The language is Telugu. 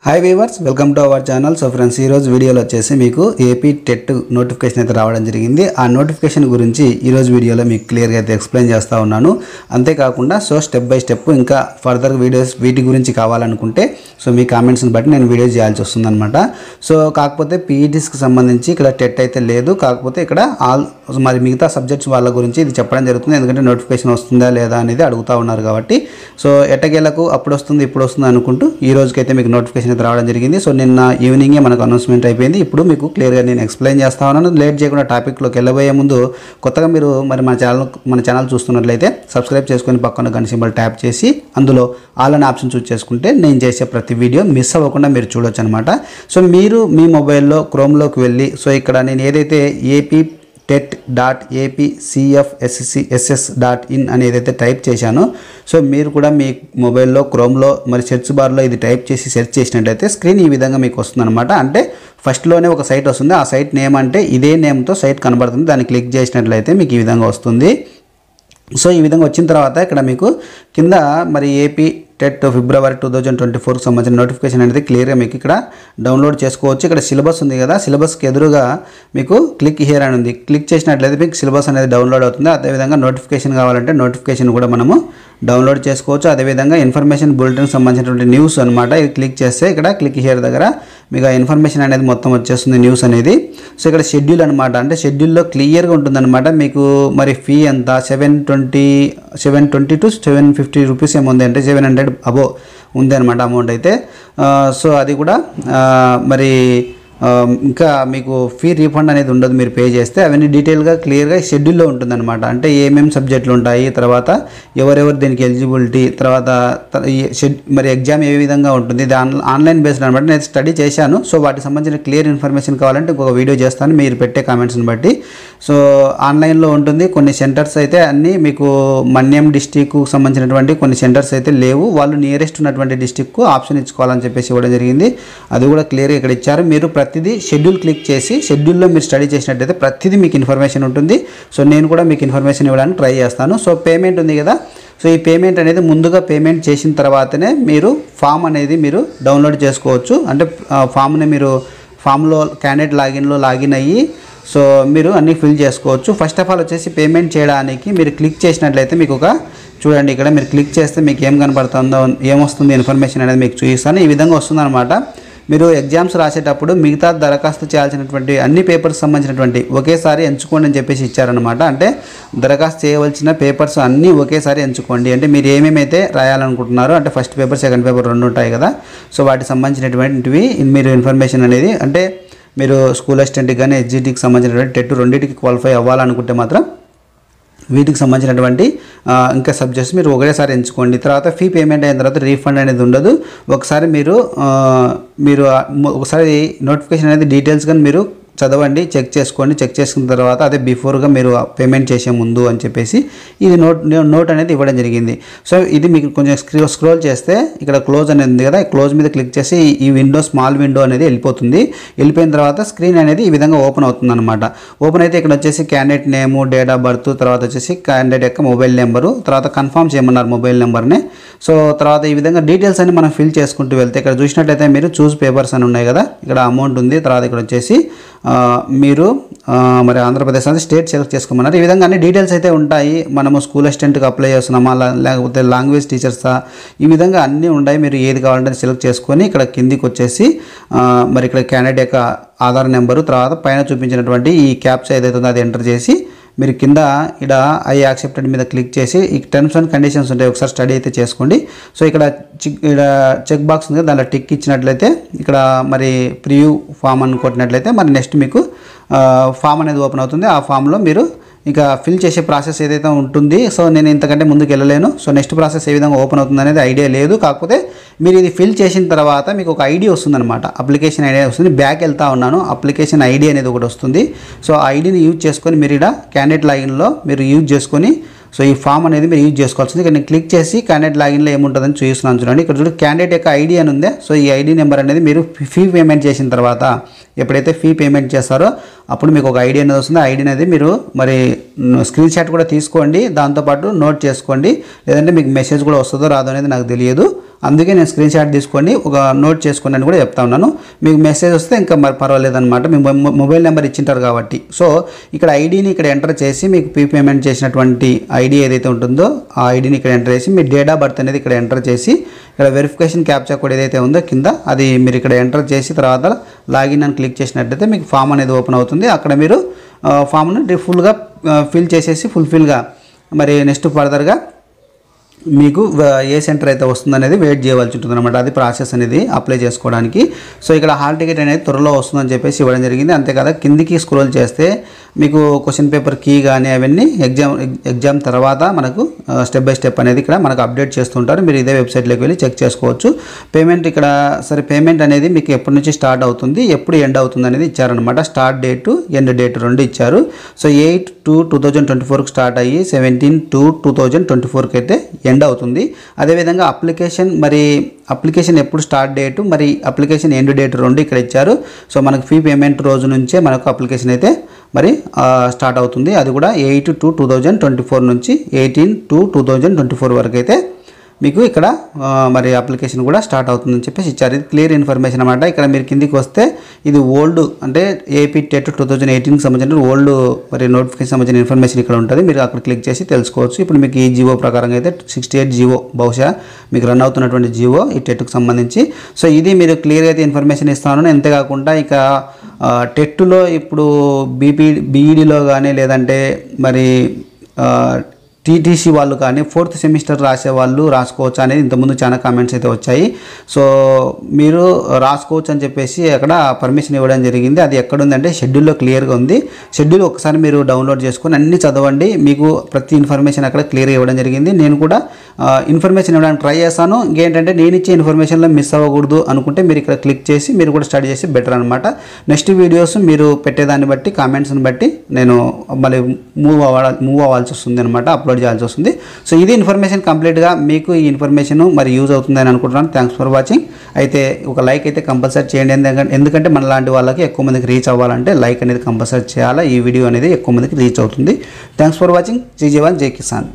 Hi weavers, welcome to our channel. So friends, ఈరోజు వీడియోలో వచ్చేసి మీకు ఏపీ టెట్ నోటిఫికేషన్ అయితే రావడం జరిగింది. ఆ నోటిఫికేషన్ గురించి ఈరోజు వీడియోలో మీకు క్లియర్గా అయితే ఎక్స్ప్లెయిన్ చేస్తూ ఉన్నాను. అంతేకాకుండా స్టెప్ బై స్టెప్ ఇంకా ఫర్దర్ వీడియోస్ వీటి గురించి కావాలనుకుంటే మీ కామెంట్స్ని బట్టి నేను వీడియో చేయాల్సి వస్తుందన్నమాట. సో కాకపోతే పీఈటీస్కి సంబంధించి ఇక్కడ టెట్ అయితే లేదు. కాకపోతే ఇక్కడ మరి మిగతా సబ్జెక్ట్స్ వాళ్ళ గురించి ఇది చెప్పడం జరుగుతుంది. ఎందుకంటే నోటిఫికేషన్ వస్తుందా లేదా అనేది అడుగుతూ ఉన్నారు కాబట్టి. సో ఎట్టకేలకు అప్పుడు వస్తుంది ఇప్పుడు వస్తుంది అనుకుంటూ ఈ రోజుకైతే మీకు నోటిఫికేషన్ రావడం జరిగింది. సో నిన్న ఈవినింగే మనకు అనౌన్స్మెంట్ అయిపోయింది. ఇప్పుడు మీకు క్లియర్గా నేను ఎక్స్ప్లెయిన్ చేస్తా ఉన్నాను. లేట్ చేయకుండా టాపిక్లోకి వెళ్ళబోయే ముందు కొత్తగా మీరు మరి మన ఛానల్ చూస్తున్నట్లయితే సబ్స్క్రైబ్ చేసుకొని పక్కన గంట సింబల్ ట్యాప్ చేసి అందులో ఆల్ అనే ఆప్షన్ చూస్ చేసుకుంటే నేను చేసే ప్రతి వీడియో మిస్ అవ్వకుండా మీరు చూడొచ్చు అనమాట. సో మీరు మీ మొబైల్లో క్రోమ్లోకి వెళ్ళి ఇక్కడ నేను ఏదైతే tet.apcfscs.in అని ఏదైతే టైప్ చేశానో మీరు కూడా మీ మొబైల్లో క్రోమ్లో మరి సెర్చ్ బార్లో ఇది టైప్ చేసి సెర్చ్ చేసినట్లయితే స్క్రీన్ ఈ విధంగా మీకు వస్తుందన్నమాట. అంటే ఫస్ట్లోనే ఒక సైట్ వస్తుంది. ఆ సైట్ నేమ్ అంటే ఇదే నేమ్తో సైట్ కనబడుతుంది. దాన్ని క్లిక్ చేసినట్లయితే మీకు ఈ విధంగా వస్తుంది. సో ఈ విధంగా వచ్చిన తర్వాత ఇక్కడ మీకు కింద మరి ఏపీ టెట్ ఫిబ్రవరి 2024కి సంబంధించిన నోటిఫికేషన్ అనేది క్లియర్గా మీకు ఇక్కడ డౌన్లోడ్ చేసుకోవచ్చు. ఇక్కడ సిలబస్ ఉంది కదా, సిలబస్కి ఎదురుగా మీకు క్లిక్ హియర్ అని ఉంది. క్లిక్ చేసినట్లయితే మీకు సిలబస్ అనేది డౌన్లోడ్ అవుతుంది. అదేవిధంగా నోటిఫికేషన్ కావాలంటే నోటిఫికేషన్ కూడా మనము డౌన్లోడ్ చేసుకోవచ్చు. అదేవిధంగా ఇన్ఫర్మేషన్ బులెటిన్కి సంబంధించినటువంటి న్యూస్ అనమాట. ఇది క్లిక్ చేస్తే ఇక్కడ క్లిక్ హియర్ దగ్గర మీకు ఆ ఇన్ఫర్మేషన్ అనేది మొత్తం వచ్చేస్తుంది, న్యూస్ అనేది. సో ఇక్కడ షెడ్యూల్ అనమాట. అంటే షెడ్యూల్లో క్లియర్గా ఉంటుందన్నమాట. మీకు మరి ఫీ ఎంత 720 to 750 రూపీస్ ఏముంది అంటే 700 అబో ఉంది అనమాట అమౌంట్ అయితే. సో అది కూడా మరి ఇంకా మీకు ఫీ రీఫండ్ అనేది ఉండదు మీరు పే చేస్తే. అవన్నీ డీటెయిల్గా క్లియర్గా షెడ్యూల్లో ఉంటుందన్నమాట. అంటే ఏమేమి సబ్జెక్టులు ఉంటాయి, తర్వాత ఎవరెవరు దీనికి ఎలిజిబిలిటీ, తర్వాత మరి ఎగ్జామ్ ఏ విధంగా ఉంటుంది, ఇది ఆన్లైన్ బేస్డ్ అనమాట. నేను స్టడీ చేశాను. సో వాటికి సంబంధించిన క్లియర్ ఇన్ఫర్మేషన్ కావాలంటే ఇంకొక వీడియో చేస్తాను మీరు పెట్టే కామెంట్స్ని బట్టి. సో ఆన్లైన్లో ఉంటుంది. కొన్ని సెంటర్స్ అయితే అన్నీ మీకు మన్యం డిస్టిక్కు సంబంధించినటువంటి కొన్ని సెంటర్స్ అయితే లేవు. వాళ్ళు నియరెస్ట్ ఉన్నటువంటి డిస్టిక్కు ఆప్షన్ ఇచ్చుకోవాలని చెప్పేసి ఇవ్వడం జరిగింది. అది కూడా క్లియర్గా ఇక్కడ ఇచ్చారు. మీరు ప్రతిదీ షెడ్యూల్ క్లిక్ చేసి షెడ్యూల్లో మీరు స్టడీ చేసినట్టయితే ప్రతిదీ మీకు ఇన్ఫర్మేషన్ ఉంటుంది. సో నేను కూడా మీకు ఇన్ఫర్మేషన్ ఇవ్వడానికి ట్రై చేస్తాను. సో పేమెంట్ ఉంది కదా, సో ఈ పేమెంట్ అనేది ముందుగా పేమెంట్ చేసిన తర్వాతనే మీరు ఫామ్ అనేది మీరు డౌన్లోడ్ చేసుకోవచ్చు. అంటే ఫామ్లో క్యాండిడేట్ లాగిన్ అయ్యి సో మీరు అన్నీ ఫిల్ చేసుకోవచ్చు. ఫస్ట్ ఆఫ్ ఆల్ వచ్చేసి పేమెంట్ చేయడానికి మీరు క్లిక్ చేసినట్లయితే మీకు చూడండి, ఇక్కడ మీరు క్లిక్ చేస్తే మీకు ఏం కనబడుతుందో ఏమొస్తుంది ఇన్ఫర్మేషన్ అనేది మీకు చూపిస్తాను. ఈ విధంగా వస్తుందన్నమాట. మీరు ఎగ్జామ్స్ రాసేటప్పుడు మిగతా దరఖాస్తు చేయాల్సినటువంటి అన్ని పేపర్స్ సంబంధించినటువంటి ఒకేసారి ఎంచుకోండి అని చెప్పేసి ఇచ్చారనమాట. అంటే దరఖాస్తు చేయవలసిన పేపర్స్ అన్నీ ఒకేసారి ఎంచుకోండి. అంటే మీరు ఏమేమైతే రాయాలనుకుంటున్నారో, అంటే ఫస్ట్ పేపర్ సెకండ్ పేపర్ రెండు ఉంటాయి కదా, సో వాటికి సంబంధించినటువంటివి మీరు ఇన్ఫర్మేషన్ అనేది, అంటే మీరు స్కూల్ అసిస్టెంట్కి కానీ హెచ్జిటికి సంబంధించినటువంటి టెట్ రెండింటికి క్వాలిఫై అవ్వాలనుకుంటే మాత్రం వీటికి సంబంధించినటువంటి ఇంకా సబ్జెక్ట్స్ మీరు ఒకటేసారి ఎంచుకోండి. తర్వాత ఫీ పేమెంట్ అయిన తర్వాత రీఫండ్ అనేది ఉండదు. ఒకసారి మీరు ఒకసారి నోటిఫికేషన్ అనేది డీటెయిల్స్ కానీ మీరు చదవండి, చెక్ చేసుకోండి. చెక్ చేసుకున్న తర్వాత అదే బిఫోర్గా మీరు పేమెంట్ చేసే ముందు అని చెప్పేసి ఇది నోట్ అనేది ఇవ్వడం జరిగింది. సో ఇది మీకు కొంచెం స్క్రోల్ చేస్తే ఇక్కడ క్లోజ్ అనేది ఉంది కదా, క్లోజ్ మీద క్లిక్ చేసి ఈ విండో స్మాల్ విండో అనేది వెళ్ళిపోతుంది. వెళ్ళిపోయిన తర్వాత స్క్రీన్ అనేది ఈ విధంగా ఓపెన్ అవుతుంది అనమాట. ఓపెన్ అయితే ఇక్కడ వచ్చేసి candidate name, date of birth, తర్వాత వచ్చేసి క్యాండిడేట్ యొక్క మొబైల్ నెంబరు, తర్వాత కన్ఫర్మ్ చేయమన్నారు మొబైల్ నెంబర్ని. సో తర్వాత ఈ విధంగా డీటెయిల్స్ అన్ని మనం ఫిల్ చేసుకుంటూ వెళ్తే ఇక్కడ చూసినట్లయితే మీరు చూస్ పేపర్స్ అని ఉన్నాయి కదా, ఇక్కడ అమౌంట్ ఉంది. తర్వాత ఇక్కడ వచ్చేసి మీరు మరి ఆంధ్రప్రదేశ్ అనేది స్టేట్ సెలెక్ట్ చేసుకోమన్నారు. ఈ విధంగా అన్ని డీటెయిల్స్ అయితే ఉంటాయి. మనము స్కూల్ అసిస్టెంట్కి అప్లై చేస్తున్నామా లేకపోతే లాంగ్వేజ్ టీచర్సా, ఈ విధంగా అన్నీ ఉన్నాయి. మీరు ఏది కావాలంటే సెలెక్ట్ చేసుకొని ఇక్కడ కిందికి వచ్చేసి మరి ఇక్కడ క్యాండిడేట్ యొక్క ఆధార్ నెంబరు, తర్వాత పైన చూపించినటువంటి ఈ క్యాప్చా ఏదైతే ఉందో అది ఎంటర్ చేసి మీరు కింద ఇక్కడ ఐ యాక్సెప్టెడ్ మీద క్లిక్ చేసి ఈ టర్మ్స్ అండ్ కండిషన్స్ ఉంటాయి, ఒకసారి స్టడీ అయితే చేసుకోండి. సో ఇక్కడ చెక్ బాక్స్ ఉంది, దాంట్లో టిక్ ఇచ్చినట్లయితే ఇక్కడ మరి ప్రివ్యూ ఫామ్ అని కొట్టినట్లయితే మరి నెక్స్ట్ మీకు ఫామ్ అనేది ఓపెన్ అవుతుంది. ఆ ఫామ్లో మీరు ఇక ఫిల్ చేసే ప్రాసెస్ ఏదైతే ఉంటుంది. సో నేను ఇంతకంటే ముందుకు వెళ్ళలేను. సో నెక్స్ట్ ప్రాసెస్ ఏ విధంగా ఓపెన్ అవుతుంది అనేది ఐడియా లేదు. కాకపోతే మీరు ఇది ఫిల్ చేసిన తర్వాత మీకు ఒక ఐడి వస్తుందన్నమాట, అప్లికేషన్ ఐడి వస్తుంది. బ్యాక్ వెళ్తా ఉన్నాను, అప్లికేషన్ ఐడి అనేది ఒకటి వస్తుంది. సో ఆ ఐడిని యూజ్ చేసుకొని మీరు ఇక్కడ క్యాండిడేట్ లాగిన్లో మీరు యూజ్ చేసుకొని సో ఈ ఫామ్ అనేది మీరు యూజ్ చేసుకోవాల్సింది. ఇక్కడ నేను క్లిక్ చేసి క్యాండిడేట్ లాగిన్లో ఏముంటుందని చూపిస్తున్నాను చూడండి. ఇక్కడ చూడండి క్యాండిడేట్ యొక్క ఐడి అని ఉందే. సో ఈ ఐడి నెంబర్ అనేది మీరు ఫీ పేమెంట్ చేసిన తర్వాత ఎప్పుడైతే ఫీ పేమెంట్ చేస్తారో అప్పుడు మీకు ఒక ఐడి అనేది వస్తుంది. ఐడి అనేది మీరు మరి స్క్రీన్ షాట్ కూడా తీసుకోండి, దాంతోపాటు నోట్ చేసుకోండి. లేదంటే మీకు మెసేజ్ కూడా వస్తుందో రాదో అనేది నాకు తెలియదు. అందుకే నేను స్క్రీన్ షాట్ తీసుకొని ఒక నోట్ చేసుకోండి అని కూడా చెప్తా ఉన్నాను. మీకు మెసేజ్ వస్తే ఇంకా మరి పర్వాలేదన్నమాట, మీ మొబైల్ నెంబర్ ఇచ్చింటారు కాబట్టి. సో ఇక్కడ ఐడిని ఇక్కడ ఎంటర్ చేసి మీకు పేమెంట్ చేసినటువంటి ఐడి ఏదైతే ఉంటుందో ఆ ఐడిని ఇక్కడ ఎంటర్ చేసి మీ డేట్ ఆఫ్ బర్త్ అనేది ఇక్కడ ఎంటర్ చేసి ఇక్కడ వెరిఫికేషన్ క్యాప్చా కోడ్ ఏదైతే ఉందో కింద అది మీరు ఇక్కడ ఎంటర్ చేసి తర్వాత లాగిన్ అని క్లిక్ చేసినట్లయితే మీకు ఫామ్ అనేది ఓపెన్ అవుతుంది. అక్కడ మీరు ఫామ్ను ఫుల్గా ఫిల్ చేసేసి ఫుల్ఫిల్గా మరి నెక్స్ట్ ఫర్దర్గా మీకు ఏ సెంటర్ అయితే వస్తుందనేది వెయిట్ చేయవలసి ఉంటుంది అనమాట. అది ప్రాసెస్ అనేది అప్లై చేసుకోవడానికి. సో ఇక్కడ హాల్ టికెట్ అనేది త్వరలో వస్తుందని చెప్పేసి ఇవ్వడం జరిగింది. అంతేకాదు కిందికి స్క్రోల్ చేస్తే మీకు క్వశ్చన్ పేపర్ కీ కానీ అవన్నీ ఎగ్జామ్ తర్వాత మనకు స్టెప్ బై స్టెప్ అనేది ఇక్కడ మనకు అప్డేట్ చేస్తుంటారు. మీరు ఇదే వెబ్సైట్లోకి వెళ్ళి చెక్ చేసుకోవచ్చు. పేమెంట్ ఇక్కడ సరే పేమెంట్ అనేది మీకు ఎప్పటి నుంచి స్టార్ట్ అవుతుంది, ఎప్పుడు ఎండ్ అవుతుంది అనేది ఇచ్చారనమాట. స్టార్ట్ డేటు ఎండ్ డేట్ రెండు ఇచ్చారు. సో 8/2/2024కి స్టార్ట్ అయ్యి 17/2/2024కి అయితే ఎండ్ అవుతుంది. అదేవిధంగా అప్లికేషన్ ఎప్పుడు స్టార్ట్ డేటు మరి అప్లికేషన్ ఎండ్ డేట్ రెండు ఇక్కడ ఇచ్చారు. సో మనకు ఫీ పేమెంట్ రోజు నుంచే మనకు అప్లికేషన్ అయితే మరి స్టార్ట్ అవుతుంది. అది కూడా 8/2/2024 నుంచి 18/2/2024 వరకు అయితే మీకు ఇక్కడ మరి అప్లికేషన్ కూడా స్టార్ట్ అవుతుందని చెప్పేసి ఇచ్చారు. ఇది క్లియర్ ఇన్ఫర్మేషన్ అనమాట. ఇక్కడ మీరు కిందికి వస్తే ఇది ఓల్డ్ అంటే ఏపీ టెట్ 2018కి సంబంధించిన ఓల్డ్ మరి నోటిఫికేషన్ సంబంధించిన ఇన్ఫర్మేషన్ ఇక్కడ ఉంటుంది. మీరు అక్కడ క్లిక్ చేసి తెలుసుకోవచ్చు. ఇప్పుడు మీకు ఈ జియో ప్రకారంగా అయితే 68 జియో బహుశా మీకు రన్ అవుతున్నటువంటి జియో ఈ టెట్కి సంబంధించి. సో ఇది మీరు క్లియర్గా అయితే ఇన్ఫర్మేషన్ ఇస్తాను. అంతేకాకుండా ఇక టెట్లో ఇప్పుడు బీఈడీలో కానీ లేదంటే మరి టీటీసీ వాళ్ళు కానీ 4th సెమిస్టర్ రాసే వాళ్ళు రాసుకోవచ్చు అనేది ఇంతకుముందు చాలా కామెంట్స్ అయితే వచ్చాయి. సో మీరు రాసుకోవచ్చు అని చెప్పేసి అక్కడ పర్మిషన్ ఇవ్వడం జరిగింది. అది ఎక్కడుందంటే షెడ్యూల్లో క్లియర్గా ఉంది. షెడ్యూల్ ఒకసారి మీరు డౌన్లోడ్ చేసుకొని అన్నీ చదవండి. మీకు ప్రతి ఇన్ఫర్మేషన్ అక్కడ క్లియర్గా ఇవ్వడం జరిగింది. నేను కూడా ఇన్ఫర్మేషన్ ఇవ్వడానికి ట్రై చేస్తాను. ఇంకేంటంటే నేను ఇచ్చే ఇన్ఫర్మేషన్లో మిస్ అవ్వకూడదు అనుకుంటే మీరు ఇక్కడ క్లిక్ చేసి మీరు కూడా స్టడీ చేసి బెటర్ అనమాట. నెక్స్ట్ వీడియోస్ మీరు పెట్టేదాన్ని బట్టి కామెంట్స్ని బట్టి నేను మళ్ళీ మూవ్ అవ్వాల్సి వస్తుంది అనమాట, అప్లోడ్ చేయాల్సి వస్తుంది. సో ఇది ఇన్ఫర్మేషన్ కంప్లీట్గా మీకు ఈ ఇన్ఫర్మేషన్ మరి యూజ్ అవుతుందని అనుకుంటున్నాను. Thanks for watching. అయితే ఒక లైక్ అయితే కంపల్సరీ చేయండి. ఎందుకంటే మన లాంటి వాళ్ళకి ఎక్కువ మందికి రీచ్ అవ్వాలంటే లైక్ అనేది కంపల్సరీ చేయాలి. ఈ వీడియో అనేది ఎక్కువ మందికి రీచ్ అవుతుంది. Thanks for watching. జై జవాన్ జై కిసాన్.